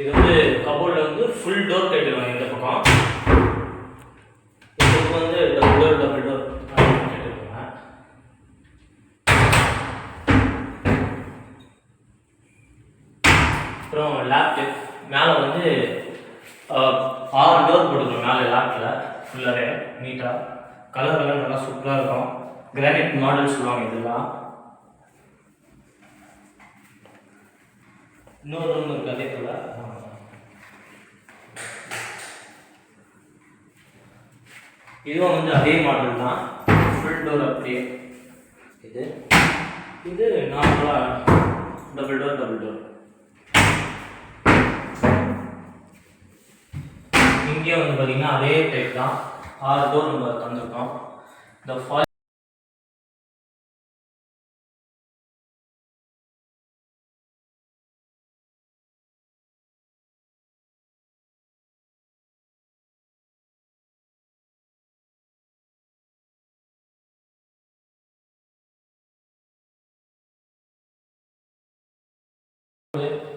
இது வந்து கபோர்டில் வந்து ஃபுல் டோர் கட்டிடுவாங்க. இந்த பக்கம் வந்து டபுள் டோர் கட்டிடுவாங்க. அப்புறம் லேப்டாப் மேலே வந்து 6 டோர் போட்டுக்கணும். மேலே லேப்டில் ஃபுல்லாகவே நீட்டாக கலர்லாம் நல்லா சூப்பராக இருக்கும். கிரானைட் மாடல் சொல்லுவாங்க இதெல்லாம். இன்னொரு ரூம் இருக்குது அதே போல். இதுவும் வந்து அதே மாடல் தான், ஃபுல் டோர் அப்படியே. இது நார்மலாக டபுள் டோர். இங்கே வந்து பார்த்தீங்கன்னா அதே டைப் தான், 6 டோர் நம்ம தந்திருக்கோம். இந்த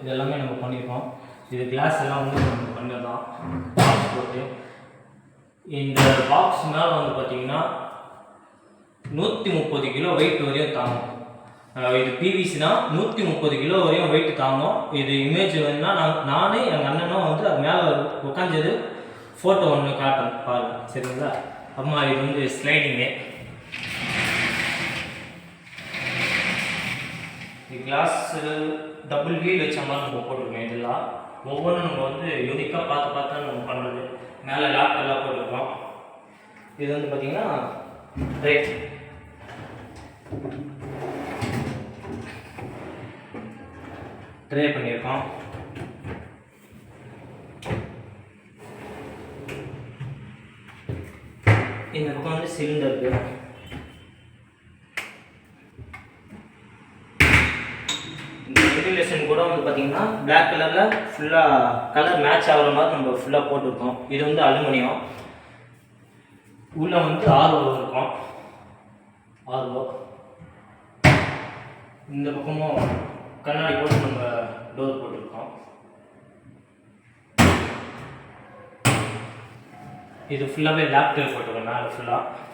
இது எல்லாமே நம்ம பண்ணியிருக்கோம். இது கிளாஸ் எல்லாம் வந்து நம்ம பண்ணிடலாம் பாக்ஸ் போட்டு. இந்த பாக்ஸ் மேலே வந்து பார்த்தீங்கன்னா 130 கிலோ வெயிட் வரையும் தாங்கும். இது பிவிசினா 130 கிலோ வரையும் வெயிட் தாங்கும். இது இமேஜ் வேணுன்னா நானே எங்கள் அண்ணனும் வந்து அது மேலே உட்காந்தது ஃபோட்டோ ஒன்று காட்டணும் பாருங்க, சரிங்களா? அம்மா இது வந்து ஸ்லைடிங்கு. இது கிளாஸ் டபுள் வீல் வச்ச மாதிரி நம்ம போட்டிருக்கோம். இதெல்லாம் ஒவ்வொன்றும் நம்ம வந்து யூனிக்காக பார்த்து நம்ம பண்ணுறது. மேலே லேப்டெல்லாம் போட்டிருக்கோம். இது வந்து பார்த்தீங்கன்னா ட்ரே பண்ணியிருக்கோம். இந்த பக்கம் வந்து சிலிண்டர் இருக்குது. வென்டிலேஷன் கூட வந்து பார்த்தீங்கன்னா பிளாக் கலரில் ஃபுல்லாக கலர் மேட்ச் ஆகிற மாதிரி நம்ம ஃபுல்லாக போட்டிருக்கோம். இது வந்து அலுமினியம். உள்ளே வந்து ஆர்ஓ இருக்கும். ஆர்ஓ இந்த பக்கமும் கண்ணாடி போட்டு நம்ம டோர் போட்டிருக்கோம். இது ஃபுல்லாகவே லேப்டாப் போட்டிருக்கோம் மேலே ஃபுல்லாக.